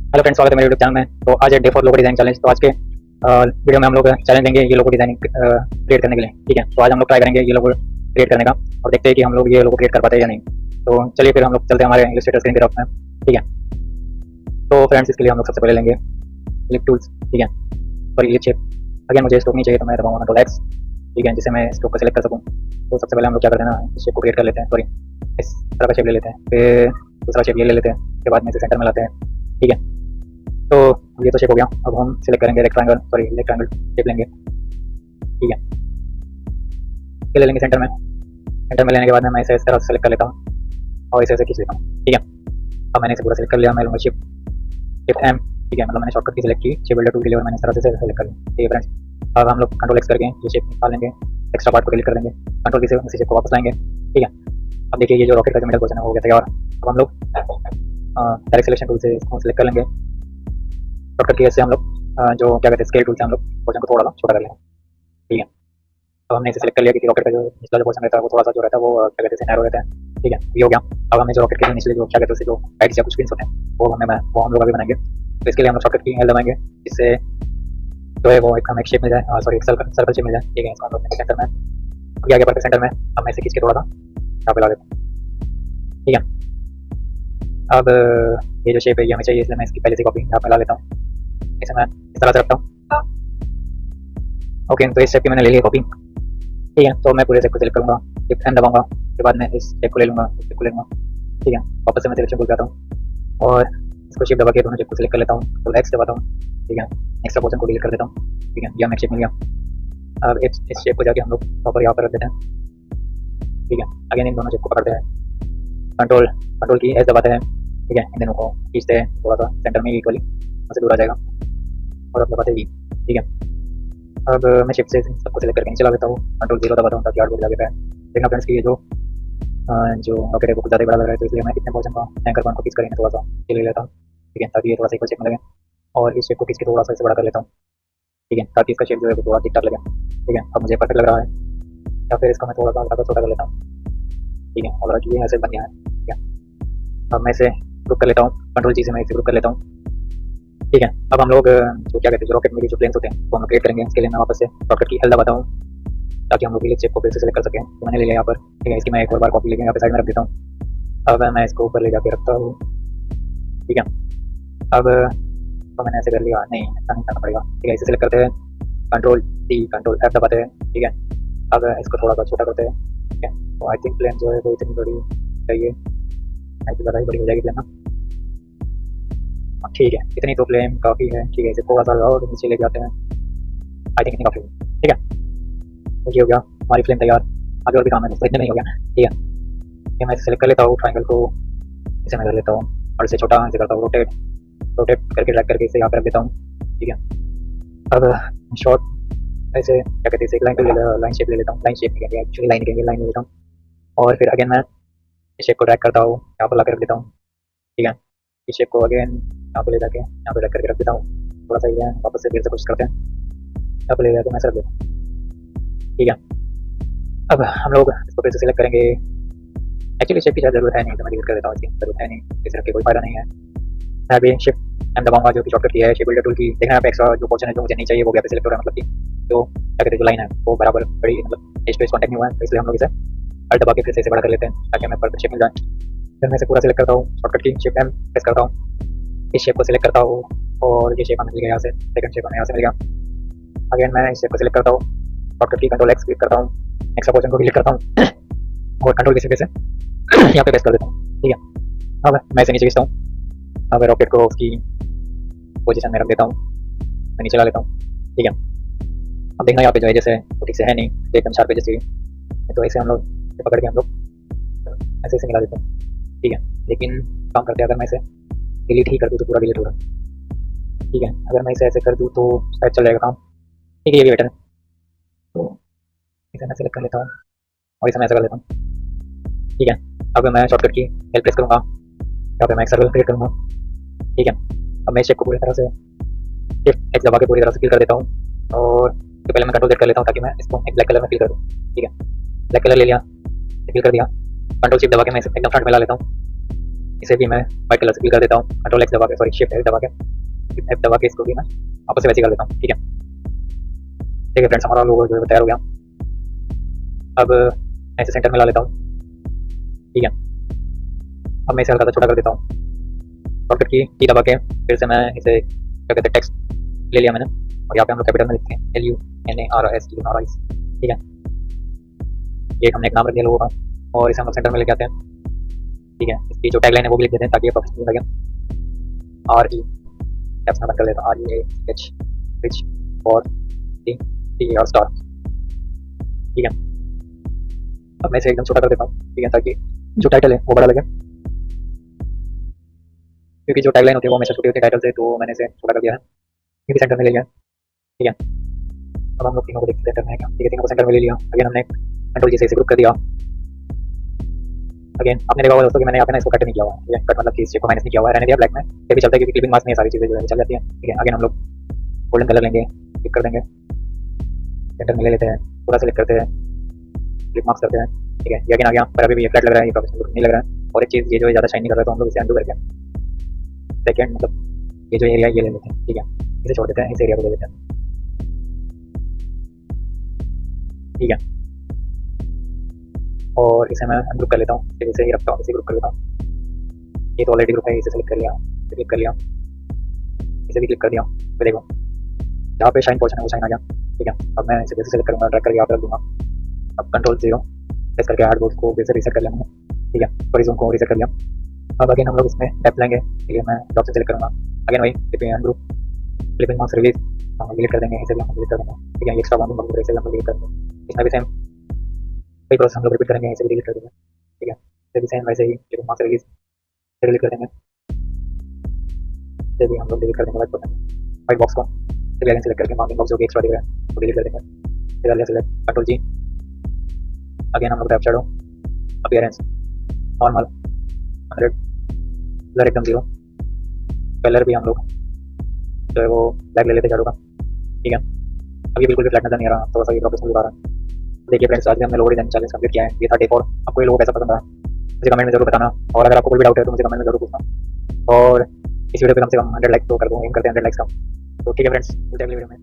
Hello friends, स्वागत है मेरे यूट्यूब चैनल में। तो आज है डे 4 लोगो डिजाइन चैलेंज। तो आज के वीडियो में हम लोग चैलेंज देंगे ये लोगो डिजाइनिंग क्रिएट करने के लिए। ठीक है, तो आज हम लोग ट्राई करेंगे ये लोगो क्रिएट करने का और देखते हैं कि हम लोग ये लोगो क्रिएट कर पाते हैं या नहीं। तो चलिए फिर हम लोग चलते हैं हमारे इलस्ट्रेटर स्क्रीन की तरफ में। ठीक है, तो फ्रेंड्स इसके लिए हम लोग सबसे पहले लेंगे क्लिक टूल्स। ठीक है, और ये शेप अगेन मुझे स्ट्रोक नहीं चाहिए तो मैं दबाऊंगा कंट्रोल एक्स। ठीक है, जिससे मैं स्ट्रोक को सिलेक्ट कर सकूँ। तो सबसे पहले हम लोग क्या करते हैं ना, इस शेप को क्रिएट कर लेते हैं। सॉरी, इस तरह का शेप ले लेते हैं, फिर दूसरा शेप ये ले लेते हैं, उसके बाद में इसे सेंटर में लाते हैं। ठीक है, तो ये तो शेप हो गया। अब हम सिलेक्ट करेंगे रेक्टेंगल शेप लेंगे। ठीक है, ये ले लेंगे सेंटर में लेने के बाद में मैं इसे इस तरह से सिलेक्ट कर लेता हूँ और इसे ऐसे खींच लेता हूँ। ठीक है, अब मैंने इसे पूरा सिलेक्ट कर लिया। मैं लूँगा शिफ्ट एम। ठीक है, मतलब मैंने शॉर्टकट की सिलेक्ट की शेप बिल्डर टूल के लिए और मैंने इस तरह से सिलेक्ट कर लिया। ठीक है फ्रेंड्स, अब हम लोग कंट्रोल एक्स करके ये शेप निकाल लेंगे, एक्स्ट्रा पार्ट को डिलीट कर देंगे, कंट्रोल की से उसी शेप को वापस लाएंगे। ठीक है, अब देखिए ये जो रॉकेट का जो मिडल पोर्शन है हो गया तैयार। अब हम लोग डायरेक्ट सिलेक्शन टूल से इसको सिलेक्ट कर लेंगे। शॉर्टकट की से हम लोग जो क्या कहते हैं स्केल टूल से हम लोग पोर्शन को थोड़ा सा छोटा कर लेंगे। ठीक है, तो हमने इसे सिलेक्ट कर लिया क्योंकि रॉकेट का जो निचला जो पोर्शन रहता है वो थोड़ा सा जो रहता है वो क्या कहते हैं नैरो रहता है। ठीक है, ये हो गया। अब हमने जो रॉकेट के जो निचले जो क्या कहते हैं जो साइड से कुछ पिन्स होते हैं वो हम लोग अभी बनाएंगे। तो इसके लिए हम लोग शॉर्टकट की एल दबाएंगे, जिससे जो है वो एक हमें शेप मिल जाए, सॉरी एक सर्कल शेप मिल जाए। ठीक है, इसको हम लोग सेंटर में आगे पर सेंटर में हम ऐसे खींच के थोड़ा सा यहाँ पे ला देते हैं। ठीक है, अब ये जो शेप है ये हमें चाहिए, इसलिए मैं इसकी पहले से कॉपी यहाँ पे ला लेता हूँ। इसे मैं इस तरह से रखता हूँ। ओके, तो इस शेप की मैंने ले लिया कॉपी। ठीक है, तो मैं पूरे शेप को सिलेक्ट करूँगा, शिफ्ट एन दबाऊंगा, उसके बाद मैं इस शेप को ले लूँगा, इस शेप को ले लूँगा। ठीक है, वापस से मैं सिलेक्शन टूल पे आता हूँ और इसको शिफ्ट दबा के दोनों शेप को सिलेक्ट कर लेता हूँ, तो एक्स दबाता हूँ। ठीक है, एक्स्ट्रा पोर्शन को डिलीट कर देता हूँ। ठीक है, ये हमें शेप मिल गया। अब इस शेप को जाके हम लोग प्रॉपर यहाँ पर रख देते हैं। ठीक है, अगेन इन दोनों शेप को पकड़ते हैं, कंट्रोल की एस दबाते हैं। ठीक है, इन दोनों को खींचते हैं थोड़ा सा सेंटर में इक्वली, वहाँ से दूर आ जाएगा और अब दबाते ही। ठीक है, अब मैं शिफ्ट से सबको सिलेक्ट करके नीचे ला देता हूँ, कंट्रोल 0 दबाता हूँ ताकि आर्टबोर्ड लगे पाए। देखना फ्रेंड्स कि ये जो रॉकेट है वो कुछ ज़्यादा बड़ा लग रहा है, तो इसलिए मैं इतने पोर्शन का एंकर पॉइंट को खींच करेंगे थोड़ा सा ले लेता हूँ। ठीक है, ताकि ये थोड़ा सा इक्वल शेप में लगे और इस शेप को खींच के थोड़ा सा इसे बड़ा कर लेता हूँ। ठीक है, ताकि इसका शेप जो है वो थोड़ा ठीक ठाक लगे। ठीक है, अब मुझे परफेक्ट लग रहा है, या फिर इसको मैं थोड़ा सा हल्का छोटा कर लेता हूँ। ठीक है, और ये ऐसे बन गया है। ठीक है, अब मैं इसे ग्रुप कर लेता हूँ, कंट्रोल जी से मैं इसे ग्रुप कर लेता हूँ। ठीक है, अब हम लोग जो क्या कहते हैं जो रॉकेट में जो प्लेन्स होते हैं वो हम क्रिएट करेंगे। इसके लिए मैं वापस से शॉर्टकट की एल दबाता हूँ ताकि हम लोग विलेज शेप को फिर से सिलेक्ट कर सकें। तो मैंने ले लिया यहाँ पर। ठीक है, इसकी मैं एक और बार कॉपी लेके यहाँ पे साइड में रख देता हूँ। अब मैं इसको ऊपर ले जाके रखता हूँ। ठीक है, अब तो मैंने ऐसे कर लिया, नहीं ऐसा नहीं करना पड़ेगा। ठीक है, इसे सिलेक्ट करते हैं, कंट्रोल डी कंट्रोल एफ दबाते हैं। ठीक है, अब इसको थोड़ा सा छोटा करते हैं। ठीक है, तो आई थिंक प्लेन जो है वो इतनी बड़ी चाहिए, आई थिंक ज़्यादा ही बड़ी हो जाएगी प्लेन ना। ठीक है, इतनी तो प्लेन काफ़ी है। ठीक है, इसे थोड़ा सा और नीचे ले जाते हैं, आई थिंक इतनी काफ़ी है। ठीक है, तो ये हो गया हमारी फ्लेम तैयार। आगे और भी काम है तो इतने नहीं हो गया। ठीक है, ये मैं सेलेक्ट कर लेता हूँ, ट्राइंगल को इसे मैं कर लेता हूँ और इसे छोटा इसे करता हूँ, रोटेट करके ड्रैग करके इसे यहाँ पर रख देता हूँ। ठीक है, अब शॉर्ट ऐसे क्या कहते हैं एक लाइन शेप ले लेता हूँ, लाइन शेप नहीं एक्चुअली लाइन कहेंगे, लाइन ले लेता हूँ और फिर अगेन मैं इस शेप को ड्रैग करता हूँ, यहाँ पर ला कर रख देता हूँ। ठीक है, इस शेप को अगेन यहाँ पर ले जाके यहाँ पर ड्रैग करके रख देता हूँ। थोड़ा सा ये वापस से फिर से कोशिश करते हैं, यहाँ पर ले जाके मैं रख देता हूँ। ठीक है, अब हम लोग इसको फिर से सिलेक्ट करेंगे। एक्चुअली शेप की ज़्यादा जरूरत है नहीं, तो मैं डिलीट कर देता हूँ, इसकी जरूरत है नहीं, इसे रख के कोई फायदा नहीं है। मैं अभी शिफ्ट एम दबाऊंगा जो कि शॉर्टकट की है शेप बिल्डर टूल की। देखना यहाँ पे एक्स्ट्रा जो पोर्शन है जो मुझे नहीं चाहिए वो भी सिलेक्ट हो रहा है, मतलब कि जो क्या कहते हैं जो लाइन है वो बराबर बड़ी मतलब एज टू एज कॉन्टेक्ट नहीं हुआ है, तो इसलिए हम लोग इसे अल्ट दबा के फिर से इसे बड़ा कर लेते हैं ताकि हमें परफेक्ट शेप मिल जाए। फिर मैं इसे पूरा सिलेक्ट करता हूँ, शॉर्टकट की शिफ्ट एम प्रेस करता हूँ, इस शेप को सिलेक्ट करता हूँ और ये शेप हमें मिल गया यहाँ से, सेकंड शेप हमें यहाँ से मिल गया। अगेन मैं इस शेप को सिलेक्ट करता हूँ, शॉर्टकट की कंट्रोल एक्स क्लिक करता हूँ, एक्स्ट्रा पोर्शन को डिलीट करता हूँ और कंट्रोल की से यहाँ पे प्रेस कर देता हूँ। ठीक है, अब मैं इसे नीचे खींचता हूँ। अब रॉकेट को उसकी पोजीशन में रख देता हूँ, मैं नीचे ला लेता हूँ। ठीक है, अब देखना यहाँ पे जो है जैसे वो ठीक से है नहीं, एकदम शार्प जैसे, तो ऐसे हम लोग पकड़ के हम लोग ऐसे मिला देते हैं। ठीक है, लेकिन काम करते हैं अगर मैं इसे डिलीट ही कर दूँ तो पूरा डिलीट होगा। ठीक है, अगर मैं इसे ऐसे कर दूँ तो शायद चल जाएगा काम। ठीक है, ये भी बेटर है, तो इसे मैं सेलेक्ट कर लेता हूँ और इसे मैं ऐसा कर लेता हूँ। ठीक है, अब मैं शॉर्टकट की एल प्रेस करूँगा, यहाँ पे मैं एक सर्कल क्रिएट करूँगा। ठीक है, अब मैं शेप को पूरी तरह से शिफ्ट एक्स दबा के पूरी तरह से फिल कर देता हूँ और तो पहले मैं कंट्रोल जेड कर लेता हूँ ताकि मैं इसको एक ब्लैक कलर में फिल कर दूँ। ठीक है, ब्लैक कलर ले लिया, फिल कर दिया, कंट्रोल शिफ्ट दबा के मैं एकदम फ्रंट में ला लेता हूँ। इसे भी मैं वाइट कलर से फिल कर देता हूँ, कंट्रोल एक्स दबा के, सॉरी शिफ्ट एफ दबा के इसको भी मैं वापस से वैसे कर देता हूँ। ठीक है, ठीक है फ्रेंड्स, हमारा लोगो जो है तैयार हो गया। अब मैं इसे सेंटर में ला लेता हूँ। ठीक है, अब मैं इसे हल्का सा छोटा कर देता हूँ, शॉर्टकट की दबा के फिर से मैं इसे क्या कहते हैं टेक्स्ट ले लिया मैंने, और यहाँ पे हम लोग कैपिटल में लिखते हैं LUNARIS। ठीक है, ये हमने एक नाम रख दिया लोगों का, और इसे हम लोग सेंटर में लेके आते हैं। ठीक है, इसकी जो टैगलाइन है वो भी लिख देते हैं ताकि ये प्रोफेशनल लगे। RE कैप्स में बंद कर लेता हूँ, REACH रिच और TR स्टार। ठीक है, अब मैं इसे एकदम छोटा कर देता हूँ। ठीक है, ताकि जो टाइटल है वो बड़ा लगे, क्योंकि जो टैगलाइन होती है वो हमेशा छोटी होती है टाइटल से, तो मैंने इसे छोटा कर दिया है, क्योंकि सेंटर में ले लिया। ठीक है, अब हम लोग तीनों को देखते सेंटर में है क्या। ठीक है, तीनों को सेंटर में ले लिया। अगेन हमने कंट्रोल जी से इसे ग्रुप कर दिया। अगेन आपने देखा होगा दोस्तों कि मैंने यहाँ पे ना इसको कट नहीं किया हुआ है। ठीक है, कट मतलब कि इस शेप को माइनस नहीं किया हुआ है, रहने दिया ब्लैक में, ये भी चलता है क्योंकि क्लिपिंग मार्क्स में ये सारी चीज़ें जो है चल जाती है। ठीक है, अगेन हम लोग गोल्डन कलर लेंगे, क्लिक कर देंगे, सेंटर में ले लेते हैं, पूरा सेलेक्ट करते हैं, क्लिक मार्क्स करते हैं। ठीक है, ये अगेन आ गया, पर अभी भी ये फ्लैट लग रहा है, ये प्रोफेशनल लुक नहीं लग रहा है। और एक चीज़, ये जो है ज़्यादा शाइन नहीं कर रहा है, तो हम लोग इसे अंडू करके सेकेंड मतलब ये जो एरिया ये ले लेते हैं। ठीक है, इसे छोड़ देते हैं, इस एरिया को ले लेते हैं। ठीक है, और इसे मैं अनग्रुप कर लेता हूँ, फिर इसे ही रखता हूँ, इसे ग्रुप कर लेता हूँ। ये तो ऑलरेडी ग्रुप है, इसे सेलेक्ट कर लिया, क्लिक कर लिया, इसे भी क्लिक कर दिया। फिर देखो जहाँ पे शाइन पोर्शन है वो शाइन आ गया। ठीक है, अब मैं इसे जैसे सेलेक्ट करूँगा, ड्रैग करके यहाँ पे रख दूँगा। अब कंट्रोल 0 प्रेस करके हार्ड बोर्ड को फिर से रीसेट कर लिया मैंने। ठीक है, हॉरिज़ॉन को रीसेट कर लिया। अब अगेन हम लोग इसमें डेप्थ लेंगे। ठीक है, मैं डॉट से सेलेक्ट करूँगा, अगेन वही clipping ungroup, clipping marks release हम डिलीट कर देंगे, इसे भी हम डिलीट कर देंगे। ठीक है, एक्स्ट्रा बाउंडिंग बॉक्स इसे हम डिलीट कर देंगे। इसमें भी सेम वही प्रोसेस हम लोग रिपीट करेंगे, इसे भी डिलीट कर देंगे। ठीक है, इसे भी सेम वैसे ही क्लिपिंग मार्क्स रिलीज डिलीट कर देंगे, इसे भी हम लोग डिलीट कर देंगे। वाइट बॉक्स को अगेन सेलेक्ट करके बाउंडिंग बॉक्स जो कि एक्स्ट्रा दिख रहा है वो डिलीट कर देंगे। फिर अगले सेलेक्ट कंट्रोल जी, अगेन हम लोग tap shadow, appearance normal 100, blur एकदम 0, कलर भी हम लोग जो है वो ब्लैक ले लेते हैं शैडो का। ठीक है, अभी बिल्कुल भी फ्लैट नजर नहीं आ रहा, तो वैसा ही प्रोफेशनल दिखा रहा है। देखिए फ्रेंड्स, आज भी हमने लोगो डिजाइन चैलेंज कंप्लीट किया है। ये था डे 4। आपको ये लोगो कैसा पसंद आया मुझे कमेंट में जरूर बताना, और अगर आपको कोई भी डाउट है तो मुझे कमेंट में जरूर पूछना। और इस वीडियो पे कम से कम 100 लाइक तो कर दूँ, एम करते हैं 100 लाइक्स का। तो ठीक है फ्रेंड्स, मिलते हैं अगली वीडियो में।